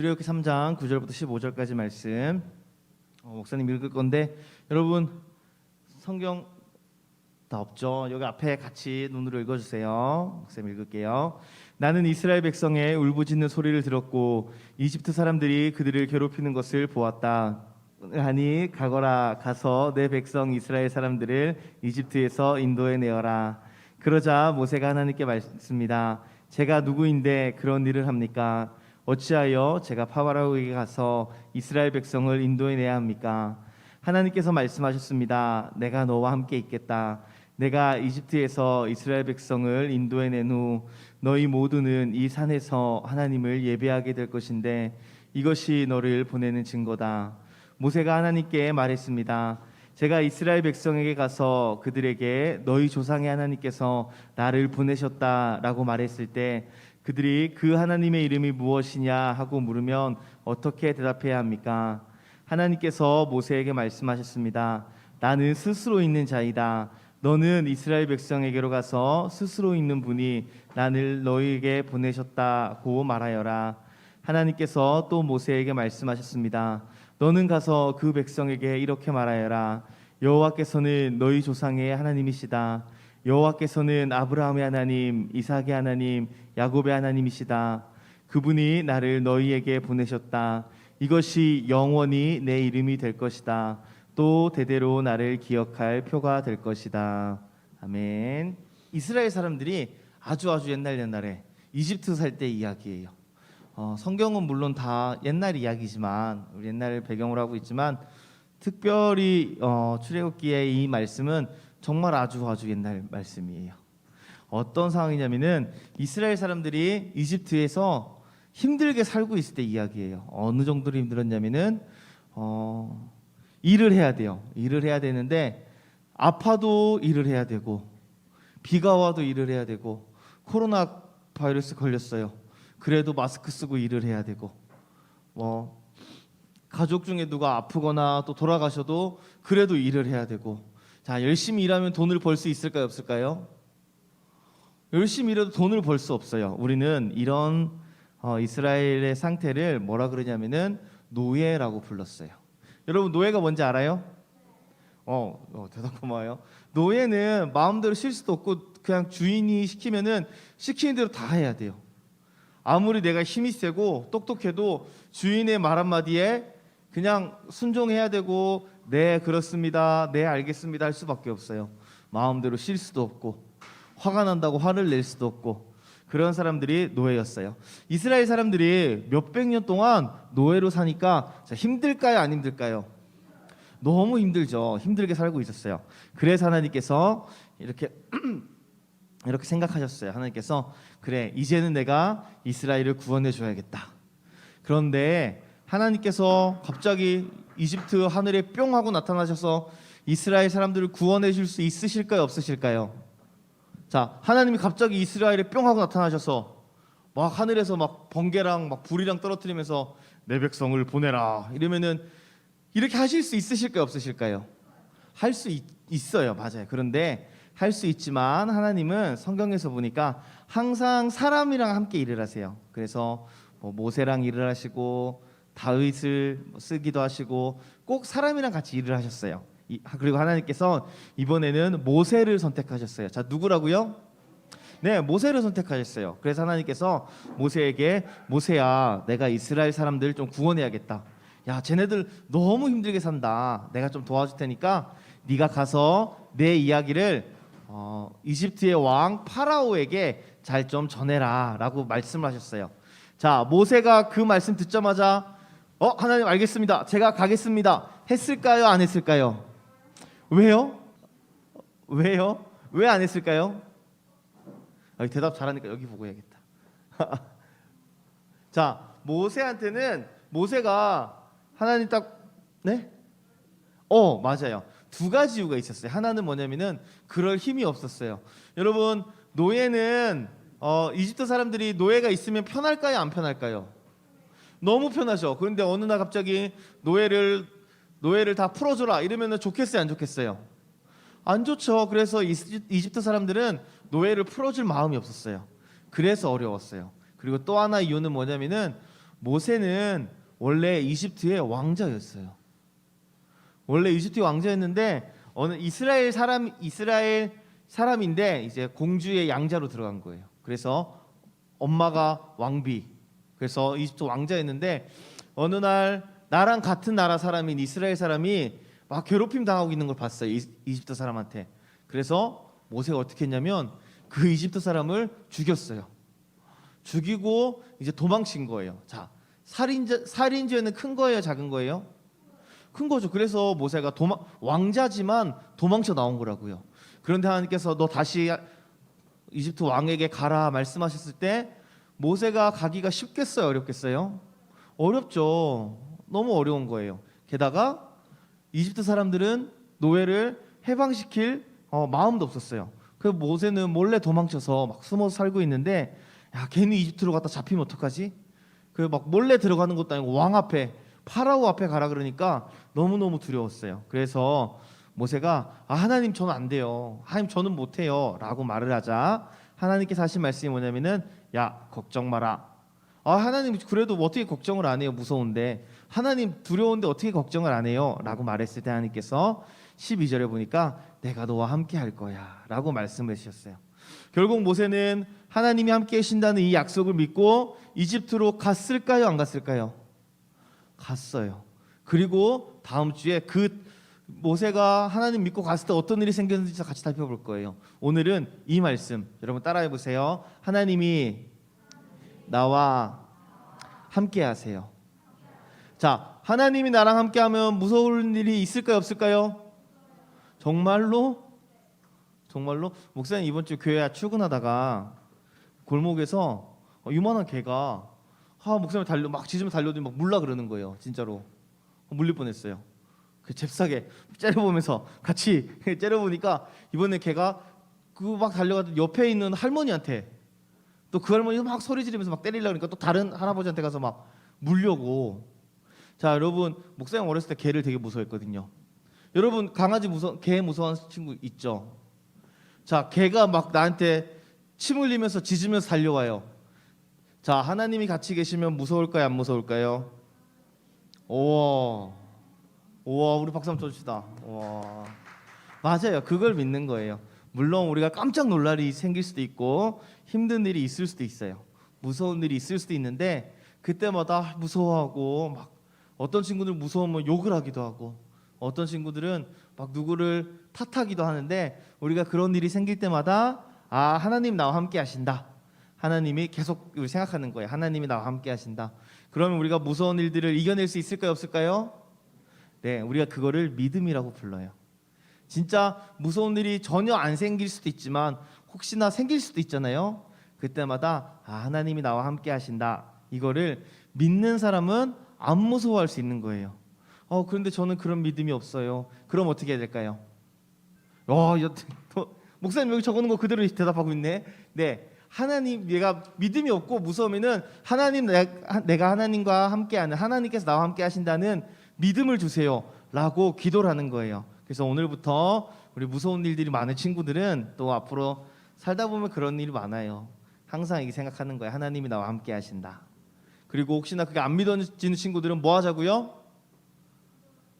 출애굽기 3장 9절부터 15절까지 말씀 목사님 읽을 건데, 여러분 성경 다 없죠? 여기 앞에 같이 눈으로 읽어주세요. 목사님 읽을게요. 나는 이스라엘 백성의 울부짖는 소리를 들었고 이집트 사람들이 그들을 괴롭히는 것을 보았다. 하니 가거라, 가서 내 백성 이스라엘 사람들을 이집트에서 인도해 내어라. 그러자 모세가 하나님께 말했습니다. 제가 누구인데 그런 일을 합니까? 어찌하여 제가 파라오에게 가서 이스라엘 백성을 인도해 내야 합니까? 하나님께서 말씀하셨습니다. 내가 너와 함께 있겠다. 내가 이집트에서 이스라엘 백성을 인도해 낸 후 너희 모두는 이 산에서 하나님을 예배하게 될 것인데 이것이 너를 보내는 증거다. 모세가 하나님께 말했습니다. 제가 이스라엘 백성에게 가서 그들에게 너희 조상의 하나님께서 나를 보내셨다라고 말했을 때 그들이 그 하나님의 이름이 무엇이냐 하고 물으면 어떻게 대답해야 합니까? 하나님께서 모세에게 말씀하셨습니다. 나는 스스로 있는 자이다. 너는 이스라엘 백성에게로 가서 스스로 있는 분이 나를 너희에게 보내셨다고 말하여라. 하나님께서 또 모세에게 말씀하셨습니다. 너는 가서 그 백성에게 이렇게 말하여라. 여호와께서는 너희 조상의 하나님이시다. 여호와께서는 아브라함의 하나님, 이삭의 하나님, 야곱의 하나님이시다. 그분이 나를 너희에게 보내셨다. 이것이 영원히 내 이름이 될 것이다. 또 대대로 나를 기억할 표가 될 것이다. 아멘. 이스라엘 사람들이 아주 옛날에 이집트 살 때 이야기예요. 성경은 물론 다 옛날 이야기지만, 우리 옛날 배경으로 하고 있지만 특별히 출애굽기의 이 말씀은 정말 아주 옛날 말씀이에요. 어떤 상황이냐면은 이스라엘 사람들이 이집트에서 힘들게 살고 있을 때 이야기예요. 어느 정도로 힘들었냐면은 일을 해야 돼요. 일을 해야 되는데 아파도 일을 해야 되고, 비가 와도 일을 해야 되고, 코로나 바이러스 걸렸어요. 그래도 마스크 쓰고 일을 해야 되고, 가족 중에 누가 아프거나 또 돌아가셔도 그래도 일을 해야 되고. 자, 열심히 일하면 돈을 벌 수 있을까요, 없을까요? 열심히 일해도 돈을 벌 수 없어요. 우리는 이런 이스라엘의 상태를 뭐라 그러냐면은 노예라고 불렀어요. 여러분, 노예가 뭔지 알아요? 대답 고마워요. 노예는 마음대로 쉴 수도 없고 그냥 주인이 시키면은 시키는 대로 다 해야 돼요. 아무리 내가 힘이 세고 똑똑해도 주인의 말 한마디에 그냥 순종해야 되고, 네 그렇습니다, 네 알겠습니다 할 수밖에 없어요. 마음대로 쉴 수도 없고, 화가 난다고 화를 낼 수도 없고, 그런 사람들이 노예였어요. 이스라엘 사람들이 몇백 년 동안 노예로 사니까 힘들까요, 안 힘들까요? 너무 힘들죠. 힘들게 살고 있었어요. 그래서 하나님께서 이렇게 생각하셨어요. 하나님께서, 그래, 이제는 내가 이스라엘을 구원해 줘야겠다. 그런데 하나님께서 갑자기 이집트 하늘에 뿅 하고 나타나셔서 이스라엘 사람들을 구원해 줄 수 있으실까요, 없으실까요? 자, 하나님이 갑자기 이스라엘에 뿅 하고 나타나셔서 막 하늘에서 막 번개랑 막 불이랑 떨어뜨리면서 내 백성을 보내라 이러면은 이렇게 하실 수 있으실까요, 없으실까요? 할 수 있어요. 맞아요. 그런데 할 수 있지만 하나님은 성경에서 보니까 항상 사람이랑 함께 일을 하세요. 그래서 모세랑 일을 하시고 다윗을 쓰기도 하시고 꼭 사람이랑 같이 일을 하셨어요. 그리고 하나님께서 이번에는 모세를 선택하셨어요. 자, 누구라고요? 네, 모세를 선택하셨어요. 그래서 하나님께서 모세에게, 모세야, 내가 이스라엘 사람들을 좀 구원해야겠다. 야, 쟤네들 너무 힘들게 산다. 내가 좀 도와줄 테니까 네가 가서 내 이야기를 이집트의 왕 파라오에게 잘 좀 전해라 라고 말씀을 하셨어요. 자, 모세가 그 말씀 듣자마자 하나님 알겠습니다, 제가 가겠습니다 했을까요, 안 했을까요? 왜요? 왜 안 했을까요? 대답 잘하니까 여기 보고 해야겠다. 자, 모세한테는, 모세가 하나님 네? 맞아요. 두 가지 이유가 있었어요. 하나는 뭐냐면은 그럴 힘이 없었어요. 여러분, 노예는 이집트 사람들이 노예가 있으면 편할까요, 안 편할까요? 너무 편하죠. 그런데 어느 날 갑자기 노예를 다 풀어줘라 이러면 좋겠어요, 안 좋겠어요? 안 좋죠. 그래서 이집트 사람들은 노예를 풀어줄 마음이 없었어요. 그래서 어려웠어요. 그리고 또 하나 이유는 뭐냐면은 모세는 원래 이집트의 왕자였어요. 원래 이집트의 왕자였는데 어느 이스라엘 사람인데 이제 공주의 양자로 들어간 거예요. 그래서 엄마가 왕비, 그래서 이집트 왕자였는데 어느 날 나랑 같은 나라 사람인 이스라엘 사람이 막 괴롭힘 당하고 있는 걸 봤어요. 이집트 사람한테. 그래서 모세가 어떻게 했냐면 그 이집트 사람을 죽였어요. 죽이고 이제 도망친 거예요. 자, 살인죄는 큰 거예요, 작은 거예요? 큰 거죠. 그래서 모세가 왕자지만 도망쳐 나온 거라고요. 그런데 하나님께서 너 다시 이집트 왕에게 가라 말씀하셨을 때 모세가 가기가 쉽겠어요, 어렵겠어요? 어렵죠. 너무 어려운 거예요. 게다가 이집트 사람들은 노예를 해방시킬 마음도 없었어요. 그 모세는 몰래 도망쳐서 막 숨어서 살고 있는데, 야, 괜히 이집트로 갔다 잡히면 어떡하지? 그 막 몰래 들어가는 것도 아니고 왕 앞에, 파라오 앞에 가라 그러니까 너무너무 두려웠어요. 그래서 모세가 하나님 저는 안 돼요, 하나님 저는 못해요 라고 말을 하자 하나님께서 하신 말씀이 뭐냐면은 야, 걱정 마라. 하나님 그래도 뭐 어떻게 걱정을 안 해요, 무서운데. 하나님 두려운데 어떻게 걱정을 안 해요 라고 말했을 때 하나님께서 12절에 보니까 내가 너와 함께 할 거야 라고 말씀을 하셨어요. 결국 모세는 하나님이 함께 하신다는 이 약속을 믿고 이집트로 갔을까요, 안 갔을까요? 갔어요. 그리고 다음 주에 그 모세가 하나님 믿고 갔을 때 어떤 일이 생겼는지 같이 살펴볼 거예요. 오늘은 이 말씀 여러분 따라해 보세요. 하나님이 나와 함께 하세요. 자, 하나님이 나랑 함께 하면 무서울 일이 있을까요, 없을까요? 정말로? 정말로? 목사님 이번 주 교회 출근하다가 골목에서 유만한 개가 목사님 막 짖으면 달려도 막 물라 그러는 거예요. 진짜로 물릴 뻔했어요. 그 잽싸게 째려보면서 같이 째려보니까 이번에 걔가 그 막 달려가던 옆에 있는 할머니한테, 또 그 할머니가 막 소리 지르면서 막 때리려고 하니까 또 다른 할아버지한테 가서 막 물려고. 자, 여러분 목사님 어렸을 때 개를 되게 무서워했거든요. 여러분 강아지 개 무서워하는 친구 있죠? 자, 개가 막 나한테 침 흘리면서 짖으면서 달려와요. 자, 하나님이 같이 계시면 무서울까요, 안 무서울까요? 우와, 우리 박수 한번 쳐줍시다. 우와. 맞아요, 그걸 믿는 거예요. 물론 우리가 깜짝 놀랄 일이 생길 수도 있고 힘든 일이 있을 수도 있어요. 무서운 일이 있을 수도 있는데 그때마다 무서워하고, 막 어떤 친구들은 무서우면 욕을 하기도 하고, 어떤 친구들은 막 누구를 탓하기도 하는데, 우리가 그런 일이 생길 때마다 하나님 나와 함께 하신다, 하나님이 계속 생각하는 거예요. 하나님이 나와 함께 하신다. 그러면 우리가 무서운 일들을 이겨낼 수 있을까요, 없을까요? 네, 우리가 그거를 믿음이라고 불러요. 진짜 무서운 일이 전혀 안 생길 수도 있지만 혹시나 생길 수도 있잖아요. 그때마다 하나님이 나와 함께 하신다, 이거를 믿는 사람은 안 무서워할 수 있는 거예요. 그런데 저는 그런 믿음이 없어요. 그럼 어떻게 해야 될까요? 목사님 여기 적어놓은 거 그대로 대답하고 있네. 네, 하나님, 내가 믿음이 없고 무서우면은 하나님, 내가 하나님과 함께하는, 하나님께서 나와 함께 하신다는 믿음을 주세요 라고 기도를 하는 거예요. 그래서 오늘부터 우리 무서운 일들이 많은 친구들은 또 앞으로 살다 보면 그런 일이 많아요. 항상 이렇게 생각하는 거예요. 하나님이 나와 함께 하신다. 그리고 혹시나 그게 안 믿어지는 친구들은 뭐 하자고요?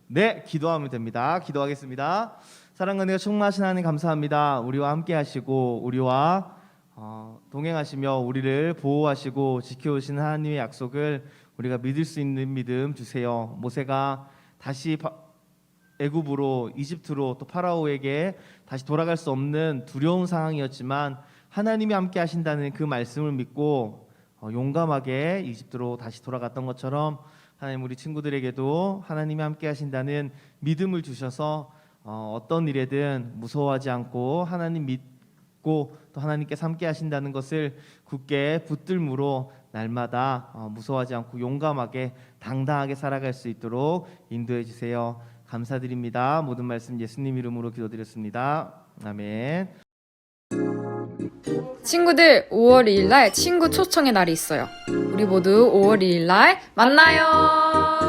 네, 기도하면 됩니다. 기도하겠습니다. 사랑과 은혜가 충만하신 하나님 감사합니다. 우리와 함께 하시고 우리와 동행하시며 우리를 보호하시고 지켜오시는 하나님의 약속을 우리가 믿을 수 있는 믿음 주세요. 모세가 다시 애굽으로, 이집트로, 또 파라오에게 다시 돌아갈 수 없는 두려운 상황이었지만 하나님이 함께 하신다는 그 말씀을 믿고 용감하게 이집트로 다시 돌아갔던 것처럼 하나님, 우리 친구들에게도 하나님이 함께 하신다는 믿음을 주셔서 어떤 일에든 무서워하지 않고 하나님 믿고 또 하나님께서 함께 하신다는 것을 굳게 붙들므로 날마다 무서워하지 않고 용감하게 당당하게 살아갈 수 있도록 인도해 주세요. 감사드립니다. 모든 말씀 예수님 이름으로 기도드렸습니다. 아멘. 친구들, 5월 2일 날 친구 초청의 날이 있어요. 우리 모두 5월 2일 날 만나요.